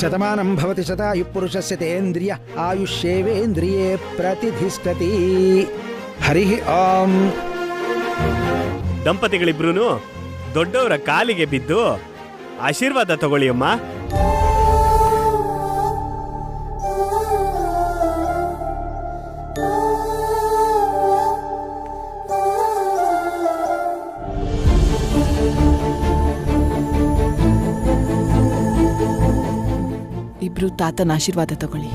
ಶತಮಾನಂ ಭವತಿ ಶತಾಯು ಪುರುಷಸ್ಯ ತೇಂದ್ರಿಯ ಆಯುಷ್ಯೇವೇಂದ್ರಿಯೇ ಪ್ರತಿಷ್ಠತಿ. ಹರಿ ಓಂ. ದಂಪತಿಗಳಿಬ್ರು ದೊಡ್ಡವರ ಕಾಲಿಗೆ ಬಿದ್ದು ಆಶೀರ್ವಾದ ತಗೊಳ್ಳಿ ಅಮ್ಮ. ಇಬ್ರು ತಾತನ ಆಶೀರ್ವಾದ ತಗೊಳ್ಳಿ.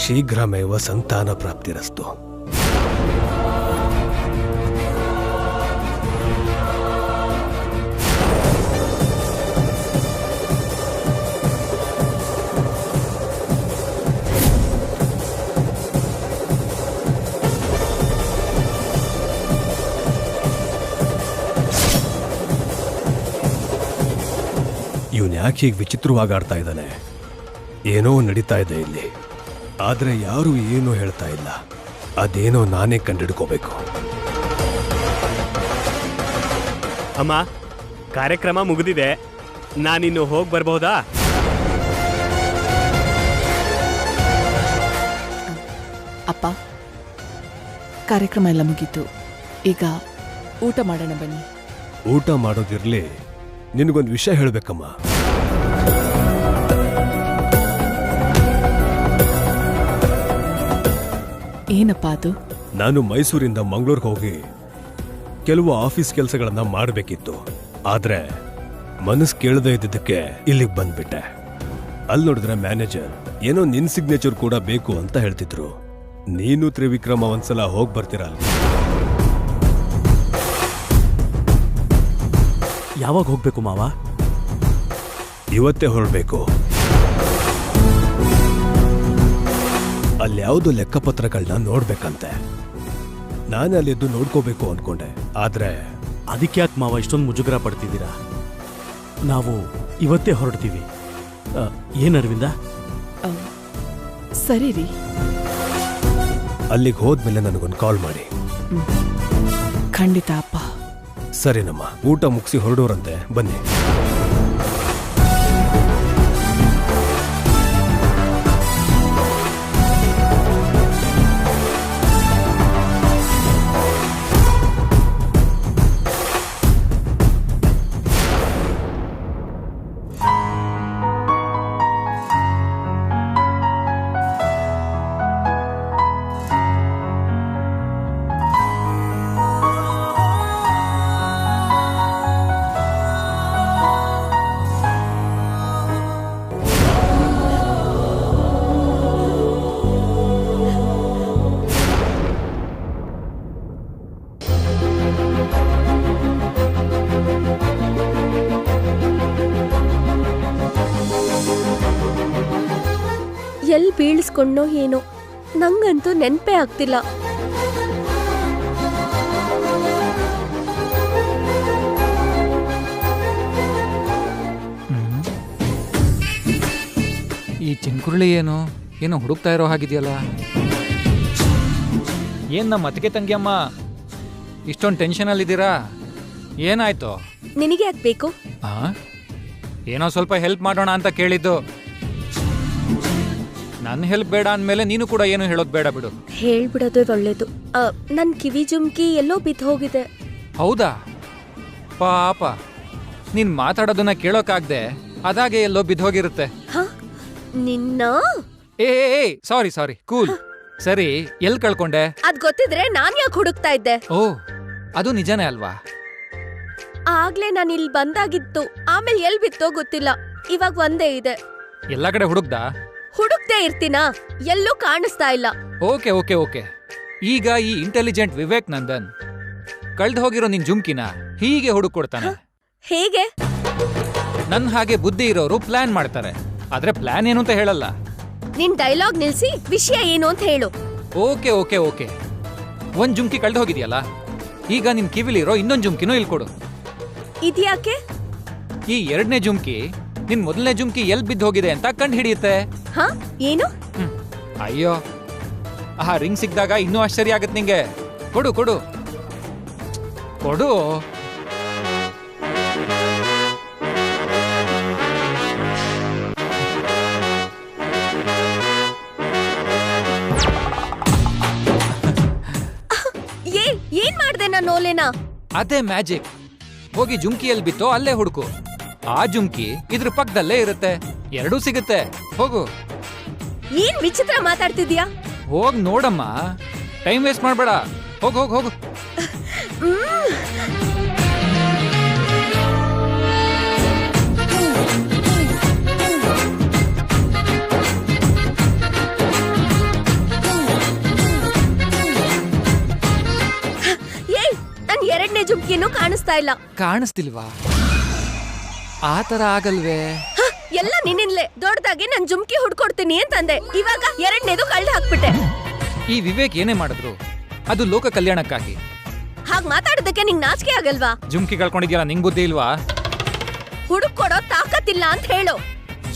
ಶೀಘ್ರಮೇವ ಸಂತಾನ ಪ್ರಾಪ್ತಿರಸ್ತು. ಇವನ್ ಯಾಕೆ ಹೀಗೆ ವಿಚಿತ್ರವಾಗಿ ಆಡ್ತಾ ಇದ್ದಾನೆ? ಏನೋ ನಡೀತಾ ಇದೆ ಇಲ್ಲಿ, ಆದ್ರೆ ಯಾರು ಏನೂ ಹೇಳ್ತಾ ಇಲ್ಲ. ಅದೇನೋ ನಾನೇ ಕಂಡಿಡ್ಕೋಬೇಕು. ಅಮ್ಮ, ಕಾರ್ಯಕ್ರಮ ಮುಗಿದಿದೆ, ನಾನಿನ್ನು ಹೋಗಿ ಬರ್ಬಹುದಾ? ಅಪ್ಪ, ಕಾರ್ಯಕ್ರಮ ಎಲ್ಲ ಮುಗೀತು, ಈಗ ಊಟ ಮಾಡೋಣ ಬನ್ನಿ. ಊಟ ಮಾಡೋದಿರ್ಲಿ, ನಿನಗೊಂದು ವಿಷಯ ಹೇಳ್ಬೇಕಮ್ಮ. ಏನಪ್ಪ ಅದು? ನಾನು ಮೈಸೂರಿಂದ ಮಂಗಳೂರಿಗೆ ಹೋಗಿ ಕೆಲವು ಆಫೀಸ್ ಕೆಲಸಗಳನ್ನ ಮಾಡಬೇಕಿತ್ತು. ಆದ್ರೆ ಮನಸ್ಸು ಕೇಳದೇ ಇದ್ದಿದ್ದಕ್ಕೆ ಇಲ್ಲಿಗೆ ಬಂದ್ಬಿಟ್ಟೆ. ಅಲ್ಲಿ ನೋಡಿದ್ರೆ ಮ್ಯಾನೇಜರ್ ಏನೋ ನಿನ್ ಸಿಗ್ನೇಚರ್ ಕೂಡ ಬೇಕು ಅಂತ ಹೇಳ್ತಿದ್ರು. ನೀನು ತ್ರಿವಿಕ್ರಮ ಒಂದ್ಸಲ ಹೋಗಿ ಬರ್ತೀರಾ? ಯಾವಾಗ ಹೋಗ್ಬೇಕು ಮಾವ? ಇವತ್ತೇ ಹೊರಡ್ಬೇಕು. ಅಲ್ಯಾವುದೋ ಲೆಕ್ಕಪತ್ರಗಳನ್ನ ನೋಡ್ಬೇಕಂತೆ. ನಾನು ಅಲ್ಲಿದ್ದು ನೋಡ್ಕೋಬೇಕು ಅನ್ಕೊಂಡೆ, ಆದ್ರೆ ಅದಕ್ಕೆ ಯಾಕೆ ಮಾವ ಇಷ್ಟೊಂದು ಮುಜುಗರ ಪಡ್ತಿದ್ದೀರಾ? ನಾವು ಇವತ್ತೇ ಹೊರಡ್ತೀವಿ. ಏನ್ ಅರವಿಂದ? ಸರಿ ರೀ. ಅಲ್ಲಿಗೆ ಹೋದ್ಮೇಲೆ ನನಗೊಂದು ಕಾಲ್ ಮಾಡಿ. ಖಂಡಿತ ಅಪ್ಪ. ಸರಿನಮ್ಮ, ಊಟ ಮುಗಿಸಿ ಹೊರಡೋರಂತೆ, ಬನ್ನಿ. ಎಲ್ಲಿ ಬೀಳಿಸ್ಕೊಂಡೋ ಏನೋ, ನಂಗಂತೂ ನೆನ್ಪೇ ಆಗ್ತಿಲ್ಲ. ಈ ಚಿನ್ಕುರುಳಿ ಏನೋ ಹುಡುಕ್ತಾ ಇರೋ ಹಾಗಿದೆಯಲ್ಲ. ಏನ್ ನಮ್ಮ ಅತ್ತಿಗೆ ತಂಗಿಯಮ್ಮ ಇಷ್ಟೊಂದು ಟೆನ್ಷನಲ್ಲಿದ್ದೀರಾ? ಏನಾಯ್ತು? ನಿನಗೆ ಯಾಕೆ ಬೇಕು? ಏನೋ ಸ್ವಲ್ಪ ಹೆಲ್ಪ್ ಮಾಡೋಣ ಅಂತ ಕೇಳಿದ್ದು. ನನ್ನ ಹೆಲ್ಪ್ ಬೇಡ ಅಂದಮೇಲೆ ನೀನು ಕೂಡ ಏನು ಹೇಳೋದು ಬೇಡ ಬಿಡು. ಹೇಳ್ಬಿಡೋದು ಒಳ್ಳೇದು. ನನ್ ಕಿವಿ ಜುಮ್ಕಿ ಎಲ್ಲೋ ಬಿದ್ದು ಹೋಗಿದೆ. ಹೌದಾ? ಪಾಪ, ನೀನ್ ಮಾತಾಡೋದನ್ನ ಕೇಳೋಕಾಗ್ದೆ ಅದಾಗೆ ಎಲ್ಲೋ ಬಿದ್ದು ಹೋಗಿರುತ್ತೆ. ನಿನ್ನ ಏ ಸಾರಿ ಕೂಲ್. ಸರಿ, ಎಲ್ ಕಳ್ಕೊಂಡೆ? ಅದ್ ಗೊತ್ತಿದ್ರೆ ನಾನ್ ಯಾಕೆ ಹುಡುಕ್ತಾ ಇದ್ದೆ? ಓ, ಅದು ನಿಜಾನೇ ಅಲ್ವಾ? ಆಗ್ಲೇ ನಾನು ಇಲ್ಲಿ ಬಂದಾಗಿತ್ತು, ಆಮೇಲೆ ಎಲ್ ಬಿತ್ತೋ ಗೊತ್ತಿಲ್ಲ. ಇವಾಗ ಒಂದೇ ಇದೆ. ಎಲ್ಲಾ ಕಡೆ ಹುಡುಕ್ದೇ ಇರ್ತೀನಾ? ಎಲ್ಲೂ ಕಾಣಿಸ್ತಾ ಇಲ್ಲ. ಓಕೆ. ಈಗ ಈ ಇಂಟೆಲಿಜೆಂಟ್ ವಿವೇಕ್ ನಂದನ್ ಕಳ್ದು ಹೋಗಿರೋ ನಿನ್ ಜುಮ್ಕಿನ ಹೀಗೆ ಹುಡುಕೊಡ್ತಾನೆ. ಹೇಗೆ? ನನ್ ಹಾಗೆ ಬುದ್ಧಿ ಇರೋರು ಪ್ಲಾನ್ ಮಾಡ್ತಾರೆ, ಆದ್ರೆ ಪ್ಲಾನ್ ಏನು ಅಂತ ಹೇಳಲ್ಲ. ನಿನ್ ಡೈಲಾಗ್ ನಿಲ್ಸಿ ವಿಷಯ ಏನು ಅಂತ ಹೇಳು. ಓಕೆ. ಒಂದ್ ಜುಮ್ಕಿ ಕಳ್ದು ಹೋಗಿದ್ಯಲ್ಲ, ಈಗ ನಿನ್ ಕಿವಿಲಿರೋ ಇನ್ನೊಂದ್ ಜುಮ್ಕಿನೂ ಇಲ್ಕೊಡು. ಇದ್ಯಾಕೆ? ಈ ಎರಡನೇ ಜುಮ್ಕಿ ನಿನ್ ಮೊದಲನೇ ಜುಮ್ಕಿ ಎಲ್ ಬಿದ್ದು ಹೋಗಿದೆ ಅಂತ ಕಂಡು ಹಿಡಿಯುತ್ತೆ. ಏನು? ಅಯ್ಯೋ, ಆ ರಿಂಗ್ ಸಿಕ್ಕಿದಾಗ ಇನ್ನೂ ಆಶ್ಚರ್ಯ ಆಗತ್ತೆ ನಿಂಗೆ. ಕೊಡು. ಕೊಡು. ಏನ್ ಮಾಡ್ದೆ ನಾನು ಓಲೆನಾ? ಅದೇ ಮ್ಯಾಜಿಕ್. ಹೋಗಿ ಜುಮ್ಕಿಯಲ್ಲಿ ಬಿತ್ತೋ ಅಲ್ಲೇ ಹುಡುಕು. ಆ ಜುಮ್ಕಿ ಇದ್ರ ಪಕ್ಕದಲ್ಲೇ ಇರುತ್ತೆ, ಎರಡೂ ಸಿಗುತ್ತೆ. ಹೋಗು. ಏನ್ ವಿಚಿತ್ರ ಮಾತಾಡ್ತಿದ್ಯಾ? ಹೋಗ್ ನೋಡಮ್ಮ, ಟೈಮ್ ವೇಸ್ಟ್ ಮಾಡ್ಬೇಡ. ಹೋಗ್ ಹೋಗ್ ಹೋಗು. ನನ್ ಎರಡನೇ ಜುಮ್ಕಿನೂ ಕಾಣಿಸ್ತಾ ಇಲ್ಲ. ಕಾಣಿಸ್ತಿಲ್ವಾ? ಆ ತರ ಆಗಲ್ವೇ? ಎಲ್ಲ ನಿನ್ನಿಂದಲೇ. ದೊಡ್ಡದಾಗಿ ನನ್ ಜುಮ್ಕಿ ಹುಡ್ಕೊಡ್ತೀನಿ ಅಂತಂದೆ, ಇವಾಗ ಎರಡನೇದು ಕಳ್ಳ ಹಾಕ್ಬಿಟ್ಟೆ. ಈ ವಿವೇಕ್ ಏನೇ ಮಾಡಿದ್ರು ಅದು ಲೋಕ ಕಲ್ಯಾಣಕ್ಕಾಗಿ. ಹಾಗ್ ಮಾತಾಡೋದಕ್ಕೆ ನಿಂಗ್ ನಾಚಿಕೆ ಆಗಲ್ವಾ? ಜುಮ್ಕಿ ಕಳ್ಕೊಂಡಿದ್ಯಲ್ಲ, ನಿಂಗ್ ಬುದ್ಧಿ ಇಲ್ವಾ? ಹುಡುಕೊಡೋ ತಾಕತ್ತಿಲ್ಲ ಅಂತ ಹೇಳು.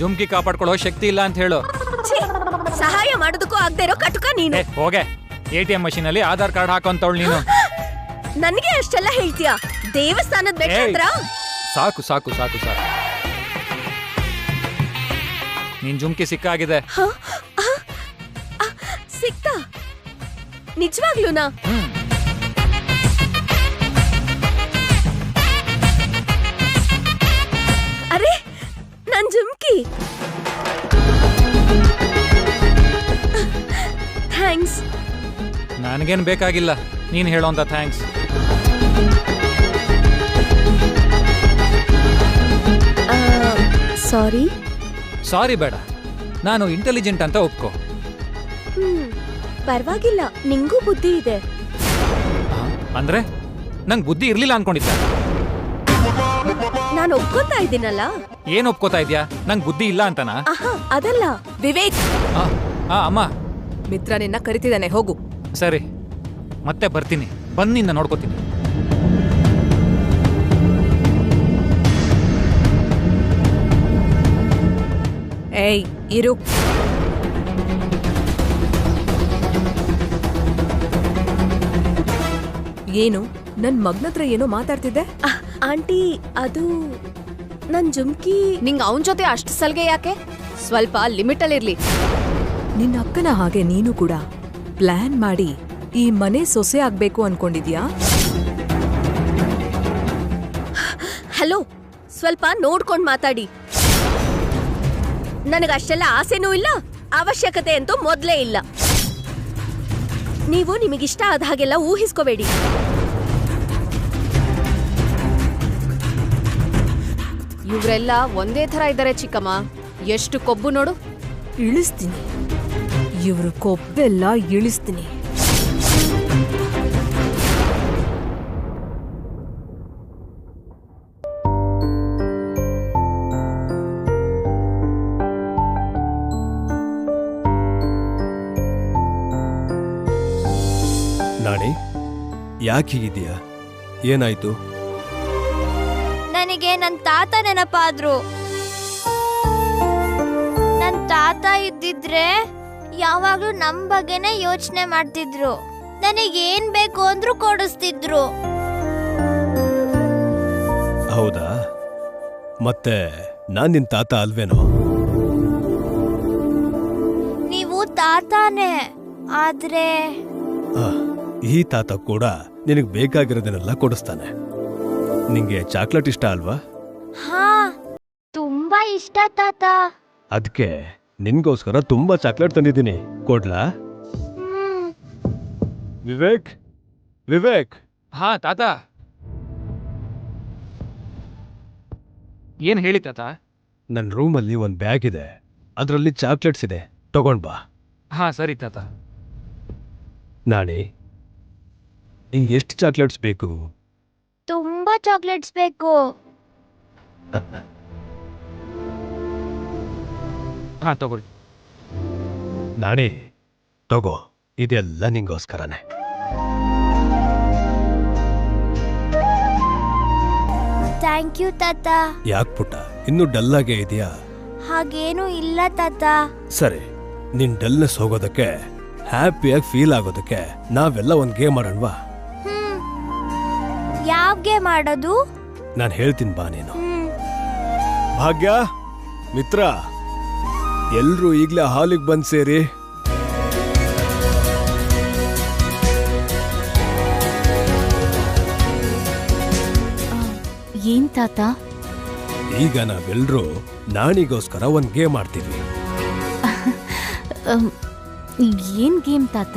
ಜುಮ್ಕಿ ಕಾಪಾಡ್ಕೊಳ್ಳೋ ಶಕ್ತಿ ಇಲ್ಲ ಅಂತ ಹೇಳು. ಛೀ, ಸಹಾಯ ಮಾಡೋದಕ್ಕೂ ಆಗದೆ ಇರೋ ಕಟುಕ ನೀನು. ಹೋಗೆ, ATM ಮಷೀನ್ ಅಲ್ಲಿ ಆಧಾರ್ ಕಾರ್ಡ್ ಹಾಕೊಂತವಳು ನೀನು. ನನಗೆ ಅಷ್ಟೆಲ್ಲ ಹೇಳ್ತೀಯಾ? ದೇವಸ್ಥಾನದ ಬೆಟ್ಟ. ಸಾಕು ಸಾಕು ಸಾಕು ಸಾಕು. ನೀನ್ ಜುಮ್ಕಿ ಸಿಕ್ಕಾಗಿದೆ. ಸಿಕ್ತಾ? ನಿಜವಾಗ್ಲೂನಾ? ಅರೆ, ನನ್ ಜುಮ್ಕಿ. ಥ್ಯಾಂಕ್ಸ್. ನನಗೇನ್ ಬೇಕಾಗಿಲ್ಲ ನೀನ್ ಹೇಳೋಂತ ಥ್ಯಾಂಕ್ಸ್. ಸಾರಿ. ಸಾರಿ ಬೇಡ, ನಾನು ಇಂಟೆಲಿಜೆಂಟ್ ಅಂತ ಒಪ್ಕೋ. ಪರವಾಗಿಲ್ಲ, ನಿಂಗೂ ಬುದ್ಧಿ ಇದೆ. ಅಂದ್ರೆ ನಂಗ್ ಬುದ್ಧಿ ಇರ್ಲಿಲ್ಲ ಅನ್ಕೊಂಡಿದ್ದ? ನಾನು ಒಪ್ಕೋತಾ ಇದ್ದೀನಲ್ಲ. ಏನ್ ಒಪ್ಕೋತಾ ಇದ್ಯಾ? ನಂಗ್ ಬುದ್ಧಿ ಇಲ್ಲ ಅಂತನಾ? ಅದಲ್ಲ ವಿವೇಕ್. ಅಮ್ಮ, ಮಿತ್ರ ನಿನ್ನ ಕರಿತಿದ್ದಾನೆ, ಹೋಗು. ಸರಿ, ಮತ್ತೆ ಬರ್ತೀನಿ. ಬಂದ್ ನಿನ್ನ ನೋಡ್ಕೋತೀನಿ. ಏಯ್, ಇರು. ಏನು ನನ್ ಮಗ್ನತ್ರ ಏನೋ ಮಾತಾಡ್ತಿದ್ದೆ? ಆಂಟಿ, ಅದು ನನ್ ಜುಮ್ಕಿ. ನಿಂಗ್ ಅವನ್ ಜೊತೆ ಅಷ್ಟು ಸಲ್ಗೆ ಯಾಕೆ? ಸ್ವಲ್ಪ ಲಿಮಿಟ್ ಅಲ್ಲಿರ್ಲಿ. ನಿನ್ನ ಅಕ್ಕನ ಹಾಗೆ ನೀನು ಕೂಡ ಪ್ಲಾನ್ ಮಾಡಿ ಈ ಮನೆ ಸೊಸೆ ಆಗ್ಬೇಕು ಅನ್ಕೊಂಡಿದ್ಯಾ? ಹಲೋ, ಸ್ವಲ್ಪ ನೋಡ್ಕೊಂಡ್ ಮಾತಾಡಿ. ನನಗಷ್ಟೆಲ್ಲ ಆಸೆನೂ ಇಲ್ಲ, ಅವಶ್ಯಕತೆ ಅಂತೂ ಮೊದ್ಲೇ ಇಲ್ಲ. ನೀವು ನಿಮಗಿಷ್ಟ ಆದ ಹಾಗೆಲ್ಲ ಊಹಿಸ್ಕೋಬೇಡಿ. ಇವ್ರೆಲ್ಲ ಒಂದೇ ತರ ಇದ್ದಾರೆ ಚಿಕ್ಕಮ್ಮ. ಎಷ್ಟು ಕೊಬ್ಬು ನೋಡು. ಇಳಿಸ್ತೀನಿ, ಇವ್ರ ಕೊಬ್ಬೆಲ್ಲ ಇಳಿಸ್ತೀನಿ. ನಾಣಿ, ಯಾಕೆ ಹೀಗಿದೀಯಾ? ಏನಾಯ್ತು? ನನಗೆ ನನ್ನ ತಾತ ನೆನಪಾದ್ರು. ನನ್ನ ತಾತ ಇದ್ದಿದ್ರೆ ಯಾವಾಗ್ಲೂ ನಮ್ ಬಗ್ಗೆನೇ ಯೋಚನೆ ಮಾಡ್ತಿದ್ರು. ನನಗೇನ್ ಬೇಕು ಅಂದ್ರೂ ಕೊಡಿಸ್ತಿದ್ರು. ಹೌದಾ? ಮತ್ತೆ ನಾನ್ ನಿನ್ ತಾತ ಅಲ್ವೇನೋ? ನೀವು ತಾತಾನೆ, ಆದ್ರೆ ಈ ತಾತ ಕೂಡ ನಿನಗ್ ಬೇಕಾಗಿರೋದನ್ನೆಲ್ಲ ಕೊಡಿಸ್ತಾನೆ. ನಿಂಗೆ ಚಾಕ್ಲೇಟ್ ಇಷ್ಟ ಅಲ್ವಾ? ಹಾ, ತುಂಬಾ ಇಷ್ಟ ತಾತ. ಅದಕ್ಕೆ ನಿನ್ಗೋಸ್ಕರ ತುಂಬಾ ಚಾಕ್ಲೇಟ್ ತಂದಿದ್ದೀನಿ, ಕೊಡ್ಲಾ? ವಿವೇಕ್, ವಿವೇಕ್. ಹಾ ತಾತ. ಏನ್ ಹೇಳಿ ತಾತ? ನನ್ನ ರೂಮಲ್ಲಿ ಒಂದ್ ಬ್ಯಾಗ್ ಇದೆ, ಅದರಲ್ಲಿ ಚಾಕ್ಲೇಟ್ಸ್ ಇದೆ, ತಗೊಂಡ್ ಬಾ. ಹಾ ಸರಿ ತಾತ. ನಾಣಿ, ನಿಂಗೆ ಎಷ್ಟು ಚಾಕ್ಲೇಟ್ಸ್ ಬೇಕು? ತುಂಬಾ ಚಾಕ್ಲೇಟ್ಸ್ ಬೇಕು. ಹಾ ತಗೊಳ್ಳಿ. ನಾಣಿ, ತಗೋ, ಇದೆಲ್ಲ ನಿಂಗೋಸ್ಕರನೇ. ಥ್ಯಾಂಕ್ ಯು ತಾತ. ಯಾಕ್ ಪುಟ್ಟ, ಇನ್ನೂ ಡಲ್ಲಾಗೇ ಇದೆಯಾ? ಹಾಗೇನು ಇಲ್ಲ ತಾತ. ಸರಿ, ನಿನ್ ಡಲ್ನೆಸ್ ಹೋಗೋದಕ್ಕೆ, ಹ್ಯಾಪಿಯಾಗಿ ಫೀಲ್ ಆಗೋದಕ್ಕೆ ನಾವೆಲ್ಲ ಒಂದ್ ಗೇಮ್ ಆಡೋಣವಾ? ಯಾವ ಯಾವ್ ಗೇಮ್ ಆಡೋದು? ನಾನು ಹೇಳ್ತೀನಿ ಬಾ ನೀನು. ಭಾಗ್ಯ, ಮಿತ್ರ, ಎಲ್ರೂ ಈಗ್ಲೇ ಹಾಲಿಗೆ ಬಂದ್ ಸೇರಿ. ಏನ್ ತಾತ? ಈಗ ನಾವೆಲ್ರೂ ನಾಣಿಗೋಸ್ಕರ ಒಂದ್ ಗೇಮ್ ಆಡ್ತೀವಿ. ಏನ್ ಗೇಮ್ ತಾತ?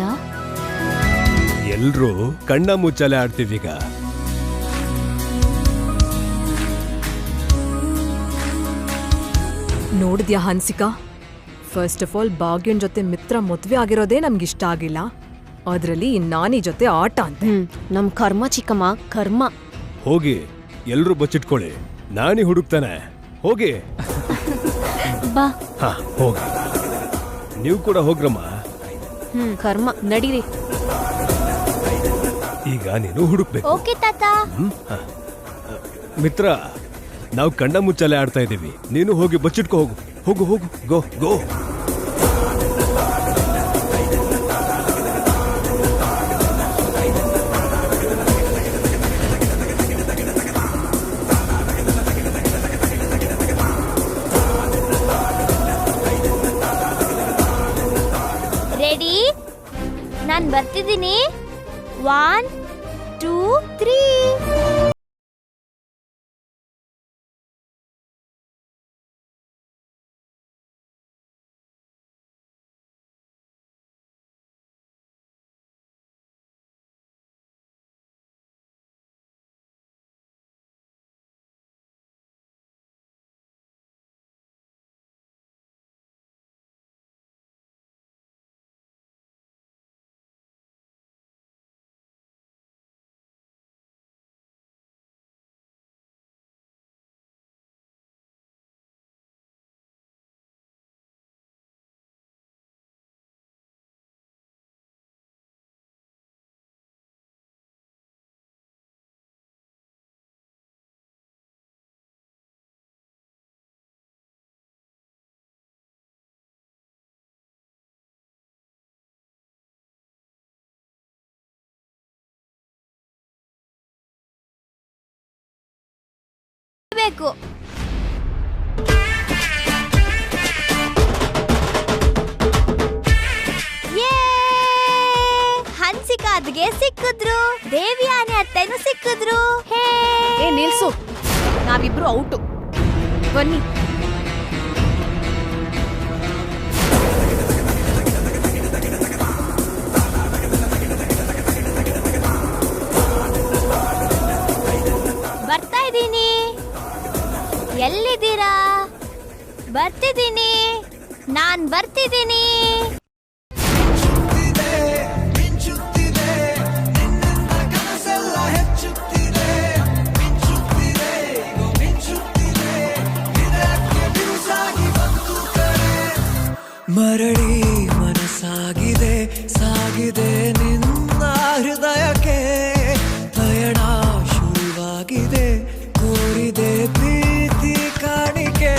ಎಲ್ರೂ ಕಣ್ಣ ಮುಚ್ಚಲೆ ಆಡ್ತೀವೀಗ. ನೋಡಿದ್ಯಾ ಹನ್ಸಿಕಾ, ಫಸ್ಟ್ ಆಫ್ ಆಲ್ ಭಾಗ್ಯನ್ ಜೊತೆ ಮಿತ್ರ ಮದ್ವೆ ಆಗಿರೋದೇ ನಮ್ಗಿಷ್ಟ ಆಗಿಲ್ಲ, ಅದ್ರಲ್ಲಿ ನಾನಿ ಜೊತೆ ಆಟ ಅಂತ. ನಮ್ ಕರ್ಮ ಚಿಕ್ಕಮ್ಮ, ಕರ್ಮ. ಹೋಗಿ ಎಲ್ರೂ ಬಚ್ಚಿಟ್ಕೊಳ್ಳಿ, ನಾಣಿ ಹುಡುಕ್ತಾನೆ. ಹೋಗಿ. ಬಾ. ಹಾ, ಹೋಗಿ. ನೀವು ಕೂಡ ಹೋಗ್ರಮ್ಮ. ಕರ್ಮ, ನಡೀರಿ. ಈಗ ನೀನು ಹುಡುಕ್ಬೇಕು. ಓಕೆ ತಾತ. ಮಿತ್ರ, ನಾವು ಕಣ್ಣ ಮುಚ್ಚಲೆ ಆಡ್ತಾ ಇದ್ದೀವಿ, ನೀನು ಹೋಗಿ ಬಚ್ಚಿಟ್ಕೋ. ಹೋಗು ಹೋಗು ಹೋಗು, ಗೋ ಗೋ. ರೆಡಿ? ನಾನ್ ಬರ್ತಿದ್ದೀನಿ. 1 2 3. ಬೇಕು. ಹನ್ಸಿಕಾ ಅದ್ಗೆ ಸಿಕ್ಕಿದ್ರು, ದೇವಿ ಆನೆ ಅತ್ತೆನೂ ಸಿಕ್ಕಿದ್ರು. ಏ ನಿಲ್ಸು, ನಾವಿಬ್ರು ಔಟು. ಬನ್ನಿ. ಬರ್ತಾ ಇದ್ದೀನಿ. ಎಲ್ಲಿದ್ದೀರಾ? ಬರ್ತಿದ್ದೀನಿ, ನಾನ್ ಬರ್ತಿದ್ದೀನಿ. ಮರಳಿ ಮನಸ್ಸಾಗಿದೆ, ಸಾಗಿದೆ ನಿನ್ನ ಹೃದಯಕ್ಕೆ. ಪಯಣ ಶುರುವಾಗಿದೆ, ಕೋರಿದೆ ಪ್ರೀತಿ ಕಾಣಿಕೆ.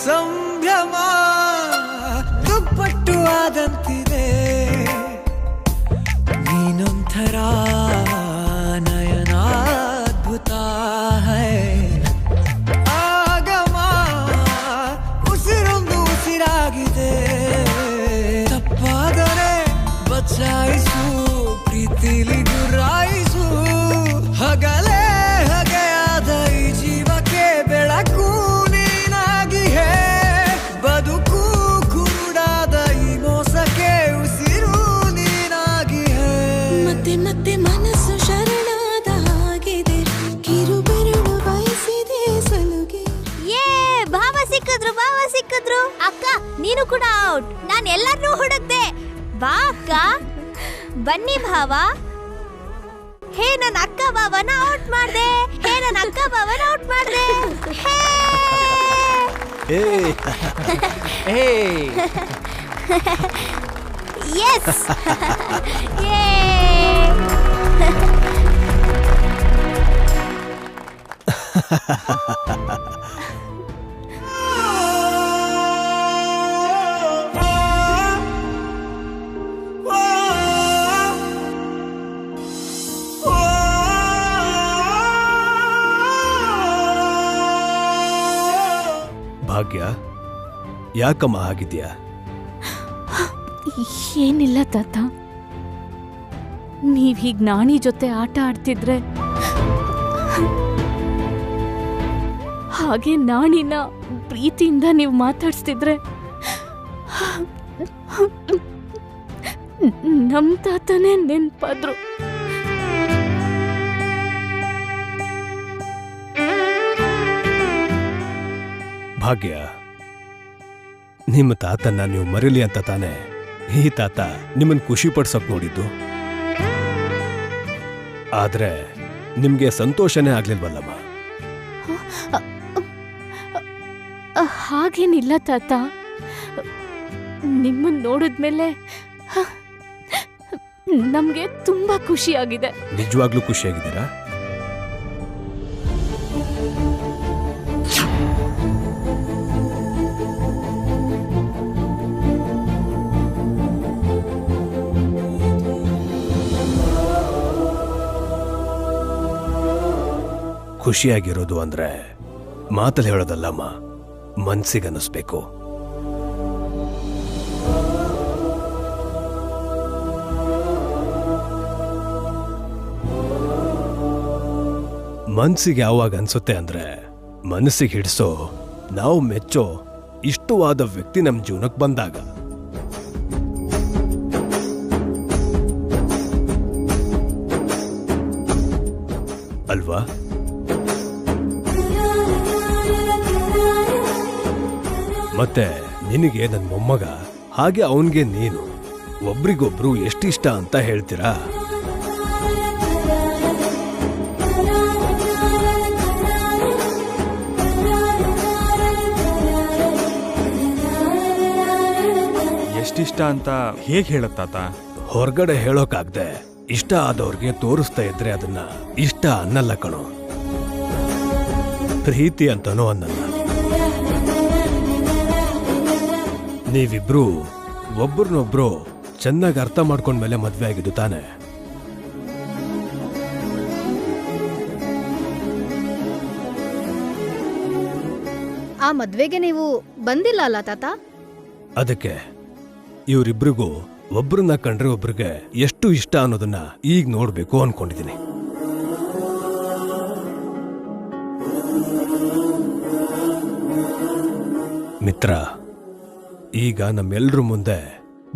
ಸಂಭ್ರಮ ದುಪ್ಪಟ್ಟು ಆದಂತಿದೆ, ನೀನೊಂಥರ ನಯನಾದ್ಭುತ. ಆಗಮ ಉಸಿರೊಂದು ಉಸಿರಾಗಿದೆ, ತಪ್ಪಾದರೆ ಬಚಾಯಿಸು, ಪ್ರೀತಿಲಿ ಗುರಾಯಿಸು. ಹಗಲೇ ಹಗೆಯಾದ ಈ ಜೀವಕ್ಕೆ ಬೆಳಕು ನೀನಾಗಿ ಹೇ, ಬದುಕು ಕುರುಡಾದ ಈ ಮೋಸಕ್ಕೆ ಉಸಿರು ನೀನಾಗಿ ಹೇ. ಮತ್ತೆ ಮತ್ತೆ ಮನಸ್ಸು ಶರಣಾದ ಹಾಗಿದೆ, ಕಿರುಬೆರಳು ಬಯಸಿದೆ ಸಲುಗೆ. ಭಾವ ಸಿಕ್ಕಿದ್ರು, ಭಾವ ಸಿಕ್ಕಿದ್ರು. ಅಕ್ಕ ನೀನು ಕೂಡ ಔಟ್. ಬಾ ಅಕ್ಕ, ಬನ್ನಿ ಭಾವ. ಹೇ ನನ್ನ ಅಕ್ಕ ಬಾವನ ಔಟ್ ಮಾಡ್ದೆ, ಹೇ ನನ್ನ ಅಕ್ಕ ಬಾವನ ಔಟ್ ಮಾಡ್ದೆ. ಎಸ್. ಭಾಗ್ಯ, ಯಾಕಮ್ಮ ಆಗಿದ್ಯಾ? ಏನಿಲ್ಲ ತಾತ, ನೀವ್ ಹೀಗ್ ನಾಣಿ ಜೊತೆ ಆಟ ಆಡ್ತಿದ್ರೆ ಹಾಗೆ ನಾಣಿನ ಪ್ರೀತಿಯಿಂದ ನೀವು ಮಾತಾಡ್ಸ್ತಿದ್ರೆ ನಮ್ ತಾತನೇ ನೆನ್ಪಾದ್ರು. ಭಾಗ್ಯ, ನಿಮ್ಮ ತಾತನ್ನ ನೀವು ಮರೀಲಿ ಅಂತ ತಾನೆ ಈ ತಾತ ನಿಮ್ಮನ್ ಖುಷಿ ಪಡ್ಸಕ್ ನೋಡಿದ್ದು. ಆದ್ರೆ ನಿಮ್ಗೆ ಸಂತೋಷನೇ ಆಗ್ಲಿಲ್ವಲ್ಲಮ್ಮ? ಹಾಗೇನಿಲ್ಲ ತಾತ, ನಿಮ್ಮನ್ ನೋಡಿದ್ಮೇಲೆ ನಮ್ಗೆ ತುಂಬಾ ಖುಷಿಯಾಗಿದೆ. ನಿಜವಾಗ್ಲೂ ಖುಷಿಯಾಗಿದ್ದೀರಾ? ಖುಷಿಯಾಗಿರೋದು ಅಂದ್ರೆ ಮಾತಲ್ಲಿ ಹೇಳೋದಲ್ಲಮ್ಮ, ಮನ್ಸಿಗನ್ನಿಸ್ಬೇಕು. ಮನ್ಸಿಗೆ ಯಾವಾಗ ಅನ್ಸುತ್ತೆ ಅಂದ್ರೆ ಮನಸ್ಸಿಗೆ ಹಿಡಿಸೋ, ನಾವು ಮೆಚ್ಚೋ ಇಷ್ಟವಾದ ವ್ಯಕ್ತಿ ನಮ್ಮ ಜೀವನಕ್ಕೆ ಬಂದಾಗ. ಅಲ್ವಾ? ಮತ್ತೆ ನಿನಗೆ ನನ್ನ ಮೊಮ್ಮಗ, ಹಾಗೆ ಅವನ್ಗೆ ನೀನು ಒಬ್ರಿಗೊಬ್ರು ಎಷ್ಟಿಷ್ಟ ಅಂತ ಹೇಳ್ತೀರಾ? ಎಷ್ಟಿಷ್ಟ ಅಂತ ಹೇಗೆ ಹೇಳತ್ತಾತ? ಹೊರಗಡೆ ಹೇಳೋಕಾಗ್ದೆ ಇಷ್ಟ ಆದವ್ರಿಗೆ ತೋರಿಸ್ತಾ ಇದ್ರೆ ಅದನ್ನ ಇಷ್ಟ ಅನ್ನಲ್ಲ ಕಣೋ, ಪ್ರೀತಿ ಅಂತನೋ ಅನ್ನಲ್ಲ. ನೀವಿಬ್ರು ಒಬ್ರನ್ನೊಬ್ರು ಚೆನ್ನಾಗಿ ಅರ್ಥ ಮಾಡ್ಕೊಂಡ್ಮೇಲೆ ಮದ್ವೆ ಆಗಿದ್ದು ತಾನೆ? ಆ ಮದ್ವೆಗೆ ನೀವು ಬಂದಿಲ್ಲ ಅಲ್ಲ ತಾತ? ಅದಕ್ಕೆ ಇವರಿಬ್ರಿಗೂ ಒಬ್ರನ್ನ ಕಂಡ್ರೆ ಒಬ್ರಿಗೆ ಎಷ್ಟು ಇಷ್ಟ ಅನ್ನೋದನ್ನ ಈಗ ನೋಡ್ಬೇಕು ಅನ್ಕೊಂಡಿದ್ದೀನಿ. ಮಿತ್ರ, ಈಗ ನಮ್ಮೆಲ್ರ ಮುಂದೆ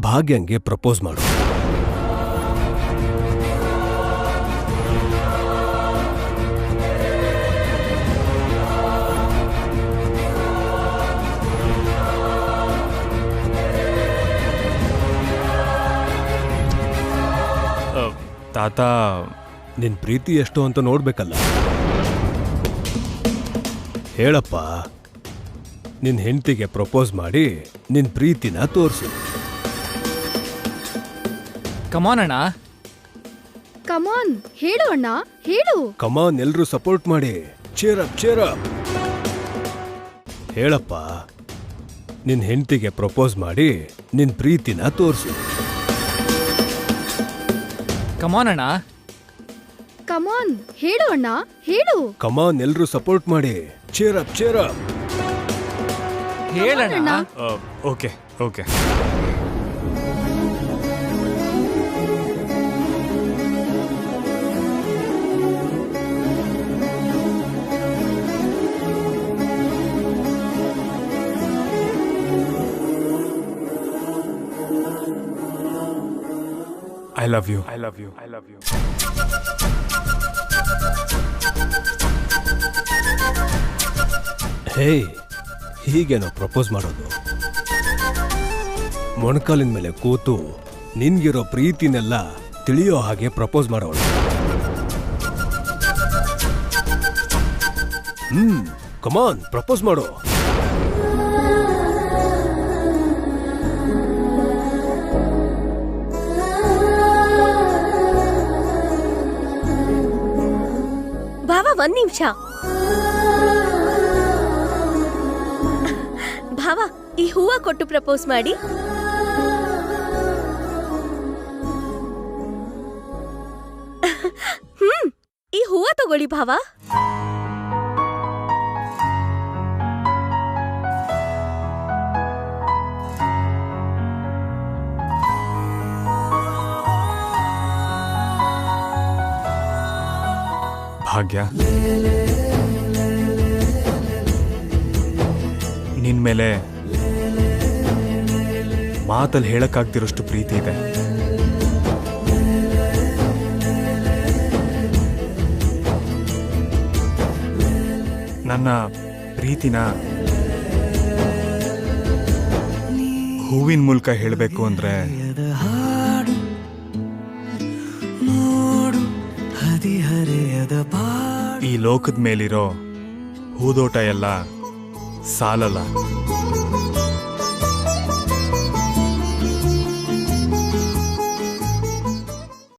ಭಾಗ್ಯಂಗೆ ಪ್ರಪೋಸ್ ಮಾಡು. ತಾತ, ನಿನ್ ಪ್ರೀತಿ ಎಷ್ಟು ಅಂತ ನೋಡ್ಬೇಕಲ್ಲ. ಹೇಳಪ್ಪ, ನಿನ್ ಹೆಂಡತಿಗೆ ಪ್ರಪೋಸ್ ಮಾಡಿ ನಿನ್ ಪ್ರೀತಿನ ತೋರ್ಸು. ಕಮಾನ್ ಅಣ್ಣ. ಕಮಾನ್, ಹೇಳು ಅಣ್ಣ, ಹೇಳು. ಕಮಾನ್, ಎಲ್ರೂ ಸಪೋರ್ಟ್ ಮಾಡಿ. Cheer up, cheer up. ಹೇಳಪ್ಪ, ನಿನ್ ಹೆಂಡತಿಗೆ ಪ್ರಪೋಸ್ ಮಾಡಿ ನಿನ್ ಪ್ರೀತಿನ ತೋರ್ಸು. ಕಮಾನ್ ಅಣ್ಣ. ಕಮಾನ್, ಹೇಳು ಅಣ್ಣ, ಹೇಳು. ಕಮಾನ್, ಎಲ್ರೂ ಸಪೋರ್ಟ್ ಮಾಡಿ. Cheer up, cheer up. ಹೇಳಣ್ಣ. Okay okay. I love you. I love you. I love you. ಹೇ, ಹೀಗೇನೋ ಪ್ರಪೋಸ್ ಮಾಡೋದು? ಮೊಣಕಾಲಿನ ಮೇಲೆ ಕೂತು ನಿನ್ಗಿರೋ ಪ್ರೀತಿನೆಲ್ಲ ತಿಳಿಯೋ ಹಾಗೆ ಪ್ರಪೋಸ್ ಮಾಡೋಳು. ಕಮಾನ್ ಪ್ರಪೋಸ್ ಮಾಡು. ಭಾವ, ಒಂದ್ ನಿಮಿಷ. ಭಾವ, ಈ ಹೂವ ಕೊಟ್ಟು ಪ್ರಪೋಸ್ ಮಾಡಿ. ಈ ಹೂವ ತಗೊಳ್ಳಿ ಭಾವ. ಭಾಗ್ಯ, ನಿನ್ ಮೇಲೆ ಮಾತಲ್ಲಿ ಹೇಳಕ್ಕಾಗ್ದಿರೋಷ್ಟು ಪ್ರೀತಿ ಇದೆ. ನನ್ನ ಪ್ರೀತಿನ ಹೂವಿನ ಮೂಲಕ ಹೇಳಬೇಕು ಅಂದ್ರೆ ಈ ಲೋಕದ ಮೇಲಿರೋ ಹೂದೋಟ ಎಲ್ಲ ಸಾಲಲ್ಲ.